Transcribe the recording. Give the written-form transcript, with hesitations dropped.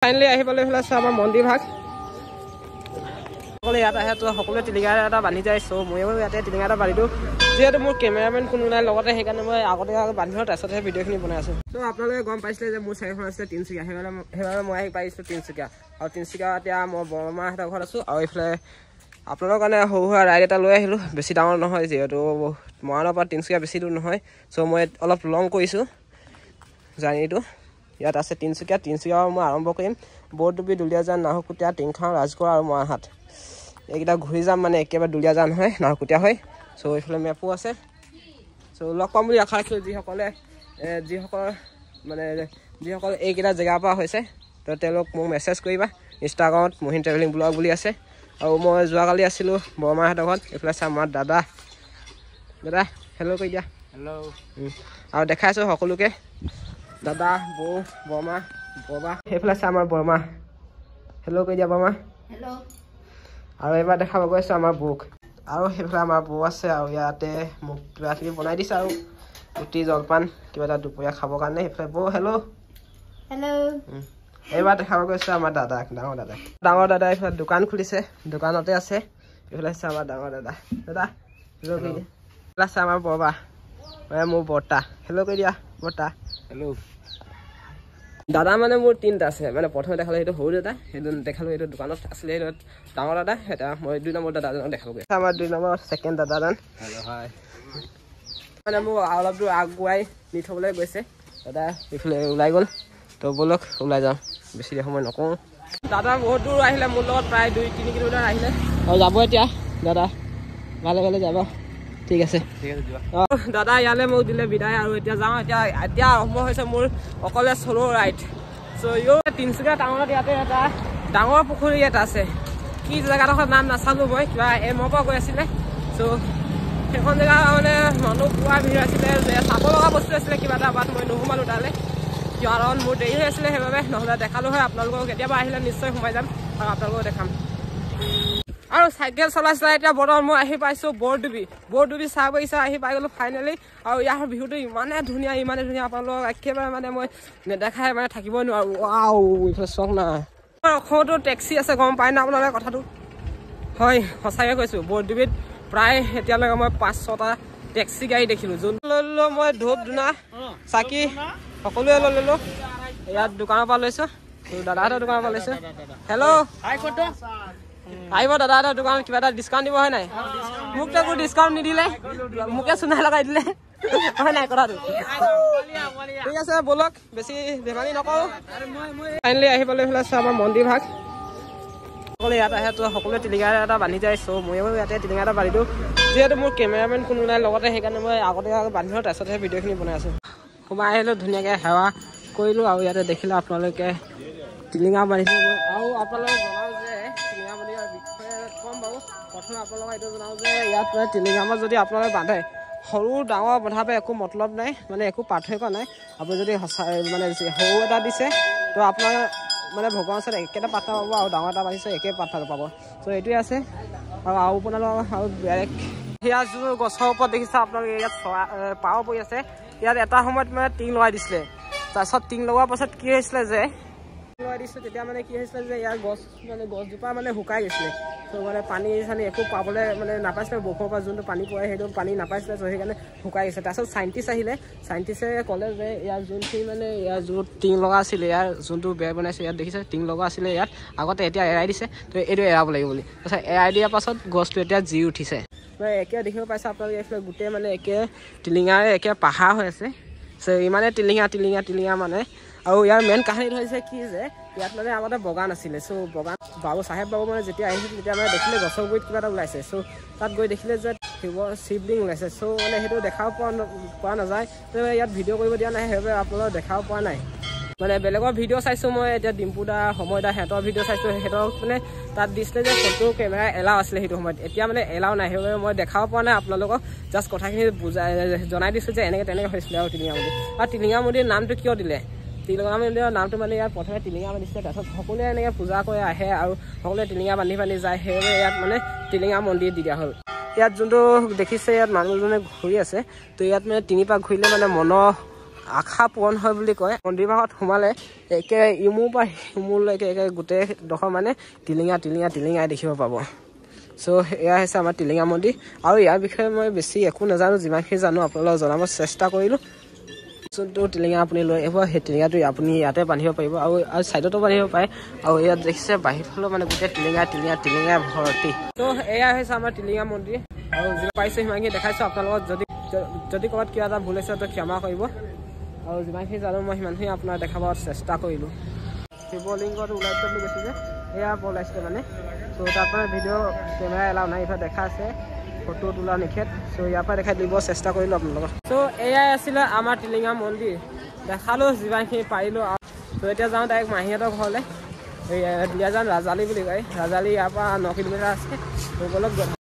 Finally আহিবলৈ হ'লে আছে আমাৰ মন্দিৰ ভাগ সকলোৱে ইয়াত আহে তো সকলোৱে টিলিঙা এটা বান্ধি যায় চ' ময়ো ইয়াতে টিলিঙা এটা বান্ধি দিওঁ যিহেতু মোৰ কেমেৰামেন কোনো নাই লগতে সেইকাৰণে মই আগতে বান্ধি লওঁ তাৰপিছতহে ভিডিঅ'খিনি বনাই আছোঁ ত' আপোনালোকে গম পাইছিলে যে মোৰ চাৰিখন আছিলে তিনিচুকীয়া সেইবাবে মই আহি পাৰিছোঁ তিনিচুকীয়া আৰু তিনিচুকীয়া এতিয়া মই বৰমাহঁতৰ ঘৰত আছোঁ আৰু এইফালে আপোনালোকৰ কাৰণে সৰু সুৰা ৰাইড এটা লৈ আহিলোঁ বেছি ডাঙৰ নহয় যিহেতু মৰাণৰ পৰা তিনিচুকীয়া বেছি দূৰ নহয় চ' মই অলপ লং কৰিছোঁ জাৰ্ণিটো ইয়াত আছে তিনিচুকীয়া মই আৰম্ভ কৰিম বৰডুবি দুলীয়াজান নাহৰকটীয়া টিংখাং ৰাজগড় আৰু মৰাণহাট এইকেইটা ঘূৰি যাম মানে একেবাৰে দুলীয়াজান হয় নাহৰকটীয়া হয় চ' এইফালে মেপো আছে চ' লগ পাম বুলি আশা ৰাখিছোঁ যিসকল এইকেইটা জেগাৰ পৰা হৈছে তো তেওঁলোক মোক মেছেজ কৰিবা ইনষ্টাগ্ৰামত মহিন ট্ৰেভেলিং ব্লগ বুলি আছে আৰু মই যোৱাকালি আছিলোঁ বৰমাহঁতৰ ঘৰত এইফালে চাম আমাৰ দাদা হেল্ল' কৈ দিয়া হেল্ল' আৰু দেখাইছোঁ সকলোকে দাদা বৌ বৰমা বৰমা সেইফালে আছে আমাৰ বৰমা হেল্ল' কৈ দিয়া বৰমা হেল্ল' আৰু এইবাৰ দেখাব গৈছোঁ আমাৰ বৌক আৰু সেইফালে আমাৰ বৌ আছে আৰু ইয়াতে মোক কিবা কিবি বনাই দিছে আৰু ৰুটি জলপান কিবা এটা দুপৰীয়া খাবৰ কাৰণে সেইফালে বৌ হেল্ল' এইবাৰ দেখাব গৈছোঁ আমাৰ দাদাক ডাঙৰ দাদা এইফালে দোকান খুলিছে দোকানতে আছে এইফালে আছে আমাৰ ডাঙৰ দাদা হেল্ল' কৈ দিয়া এইফালে আছে আমাৰ বৰমা মোৰ বৰ্তা হেল্ল' কৈ দিয়া বৰ্তা হেল্ল' দাদা মানে মোৰ তিনিটা আছে মানে প্ৰথমে দেখালোঁ সেইটো সৰু দাদা সেইটো দেখালোঁ এইটো দোকানত আছিলে সেইটো ডাঙৰ দাদা এটা মই 2 নম্বৰ দাদাজনক দেখালোঁ আমাৰ 2 নম্বৰ ছেকেণ্ড দাদাজন হেল্ল' হাই মানে মোক অলপ দূৰ আগুৱাই নি থ'বলৈ গৈছে দাদা এইফালে ওলাই গ'ল তো ব'লক ওলাই যাওঁ বেছি সময় নকওঁ দাদা বহুত দূৰ আহিলে মোৰ লগত প্ৰায় 2-3 কিলোমিটাৰ আহিলে আৰু যাব এতিয়া দাদা ভালে যাব ঠিক আছে দাদা ইয়ালৈ মোক দিলে বিদায় আৰু এতিয়া যাওঁ এতিয়া আৰম্ভ হৈছে মোৰ অকলে চ'ল' ৰাইড চ' তিনিচুকীয়া টাউনত ইয়াতে এটা ডাঙৰ পুখুৰী এটা আছে কি জেগাডোখৰ নাম নাচালোঁ মই কিবা এমৰ পৰা গৈ আছিলে চ' সেইখন জেগা মানে মানুহ পুৱা ভিৰ আছিলে যে চাব লগা বস্তু আছিলে কিবা এটা বাট মই নোসোমালোঁ তালৈ কাৰণ মোৰ দেৰি হৈ আছিলে সেইবাবে নহ'লে দেখালোঁ হয় আপোনালোকক কেতিয়াবা আহিলে নিশ্চয় সোমাই যাম আৰু আপোনালোকক দেখাম আৰু চাইকেল চলাই এতিয়া বৰ্তমান মই আহি পাইছোঁ বৰডুবি চাহ বাগিচা আহি পাই গ'লোঁ ফাইনেলি আৰু ইয়াৰ ভিউটো ইমানেই ধুনীয়া আপোনালোকক একেবাৰে মানে মই নেদেখাই মানে থাকিব নোৱাৰোঁ এইফালে চখ নাই অসমতো টেক্সি আছে গম পাই না আপোনালোকে কথাটো হয় সঁচাকৈ কৈছোঁ বৰডুবিত প্ৰায় এতিয়ালৈকে মই 5-6টা টেক্সি গাড়ী দেখিলোঁ যোন লৈ ল'লোঁ মই ধূপ ধূনা চাকি সকলোৱে লৈ ল'লোঁ ইয়াত দোকানৰ পৰা লৈছোঁ দাদাহঁতৰ দোকানৰ পৰা লৈছোঁ হেল্ল' আহিব দাদাহঁতৰ দোকানত কিবা এটা ডিছকাউণ্ট দিব হয় নাই মোকতো একো ডিছকাউণ্ট নিদিলে মোকে চুনাই লগাই দিলে হয় নাই কথাটো ঠিক আছে ব'লক বেছি ধেমালি নকৰোঁ ফাইনেলি আহিবলৈ হ'লে আছে আমাৰ মন্দিৰ ভাগ সকলোৱে ইয়াত আহে তো সকলোৱে টিলিঙা এটা বান্ধি যায় চ' ময়ো ইয়াতে টিলিঙা এটা বান্ধি দিওঁ যিহেতু মোৰ কেমেৰামেন কোনো নাই লগতে সেইকাৰণে মই আগতে বান্ধি লওঁ তাৰপিছতহে ভিডিঅ'খিনি বনাই আছোঁ সোমাই আহিলোঁ ধুনীয়াকৈ সেৱা কৰিলোঁ আৰু ইয়াতে দেখিলোঁ আপোনালোকে টিলিঙা বান্ধিছোঁ মই আৰু আপোনালোকে জনাওঁ যে টিলিঙা বান্ধাৰ বিষয়ে ক'ম বাৰু প্ৰথমে আপোনালোকক এইটো জনাওঁ যে ইয়াত মানে টিলিঙামত যদি আপোনালোকে বান্ধে সৰু ডাঙৰ বন্ধাৰ একো মতলব নাই মানে একো পাৰ্থক্য নাই আপুনি যদি সঁচা মানে সৰু এটা দিছে তো আপোনাৰ মানে ভগৱানৰ ওচৰত একেটা পাৰ্থ পাব আৰু ডাঙৰ এটা বান্ধিছে একে পাৰ্থ পাব চ' এইটোৱে আছে আৰু আপোনালোকৰ আৰু বেলেগ সেয়া যোৰ গছৰ ওপৰত দেখিছে আপোনালোকে ইয়াত পাৰ পৰি আছে ইয়াত এটা সময়ত মানে টিং লগাই দিছিলে তাৰপিছত টিং লগোৱাৰ পাছত কি হৈছিলে যে লগাই দিছিলোঁ তেতিয়া মানে কি হৈছিলে যে ইয়াৰ গছজোপা মানে শুকাই গৈছিলে ত' মানে পানী চানী একো পাবলৈ মানে নাপাইছিলে বৰষুণৰ পৰা যোনটো পানী পৰে সেইটো পানী নাপাইছিলে ত' সেইকাৰণে শুকাই গৈছে তাৰপিছত চাইণ্টিষ্টে ক'লে যে ইয়াৰ যোনখিনি মানে ইয়াৰ যোন টিং লগা আছিলে ইয়াৰ যোনটো বেৰ বনাইছে ইয়াত দেখিছে টিং লগা আছিলে ইয়াত আগতে এতিয়া এৰাই দিছে ত' এইটো এৰাব লাগিব বুলি তাৰপিছত এৰাই দিয়াৰ পাছত গছটো এতিয়া জি উঠিছে একে দেখিব পাইছে আপোনালোকে এইফালে গোটেই মানে একে টিলিঙাৰে একে পাহাৰ হৈ আছে চ' ইমানে টিলিঙা মানে আৰু ইয়াৰ মেইন কাহিনীটো হৈছে কি যে ইয়াত মানে আগতে বগান আছিলে চ' বগান চাহেব বাবু মানে যেতিয়া আহিছিল তেতিয়া মানে দেখিলে গছৰ গুৰিত কিবা এটা ওলাইছে চ' তাত গৈ দেখিলে যে শিৱলিং ওলাইছে চ' মানে সেইটো দেখাব পৰা নাযায় ত' ইয়াত ভিডিঅ' কৰিব দিয়া নাই সেইবাবে আপোনালোকক দেখাব পৰা নাই মানে বেলেগৰ ভিডিঅ' চাইছোঁ মই এতিয়া ডিম্পু দা সময় দা সিহঁতৰ ভিডিঅ' চাইছোঁ সিহঁতক মানে তাত দিছিলে যে ফটো কেমেৰা এলাও আছিলে সেইটো সময়ত এতিয়া মানে এলাও নাই সেইবাবে মই দেখাব পৰা নাই আপোনালোকক জাষ্ট কথাখিনি জনাই দিছোঁ যে এনেকৈ তেনেকৈ হৈছিলে আৰু টিলিঙা মন্দিৰ নামটো কিয় দিলে টিলিঙা মন্দিৰৰ নামটো মানে ইয়াত প্ৰথমে টিলিঙা বান্ধিছিলে তাৰপিছত সকলোৱে এনেকৈ পূজা কৰি আহে আৰু সকলোৱে টিলিঙা বান্ধি যায় সেইবাবে ইয়াত মানে টিলিঙা মন্দিৰ দি দিয়া হ'ল ইয়াত যোনটো দেখিছে ইয়াত মানুহজনে ঘূৰি আছে তো ইয়াত মানে 3 পাক ঘূৰিলে মানে মনৰ আশা পূৰণ হয় বুলি কয়। মন্দিৰ ভাগত সোমালে একে ইমূৰ পৰা সিমূৰলৈকে একে গোটেই ডোখৰ মানে টিলিঙাই দেখিব পাব। চ' এয়া হৈছে আমাৰ টিলিঙা মন্দিৰ। আৰু ইয়াৰ বিষয়ে মই বেছি একো নাজানো, যিমানখিনি জানো আপোনালোকক জনাব চেষ্টা কৰিলোঁ। যোনটো টিলিঙা আপুনি লৈ আহিব সেই টিলিঙাটো আপুনি ইয়াতে বান্ধিব পাৰিব আৰু ছাইডতো বান্ধিব পাৰে। আৰু ইয়াত দেখিছে বাহিৰফালেও মানে গোটেই টিলিঙাই ভৰ্তি। ত' এয়া হৈছে আমাৰ টিলিঙা মন্দিৰ। আৰু যিমান পাৰিছোঁ সিমানখিনি দেখাইছোঁ আপোনালোকক। যদি ক'ৰবাত কিবা এটা ভুল হৈছে তো ক্ষমা কৰিব। আৰু যিমানখিনি জানো মই সিমানখিনি আপোনাৰ দেখাব চেষ্টা কৰিলোঁ। শিৱলিংগটো ওলাইছে বুলি কৈছে যে এয়া ওলাইছিলে মানে। চ' তাৰ পৰা ভিডিঅ' কেমেৰা এলাও নাই, এইফালে দেখা আছে ফটো তোলা নিষেধ। চ' ইয়াৰ পৰা দেখাই দিব চেষ্টা কৰিলোঁ আপোনালোকক। চ' এয়াই আছিলে আমাৰ টিলিঙা মন্দিৰ। দেখালোঁ যিমানখিনি পাৰিলোঁ। ত' এতিয়া যাওঁ ডাইৰেক্ট মাহীহঁতৰ ঘৰলৈ। এই দুলীয়াজান ৰাজালি বুলি কয়। ৰাজালি ইয়াৰ পৰা 9 কিলোমিটাৰ আছে।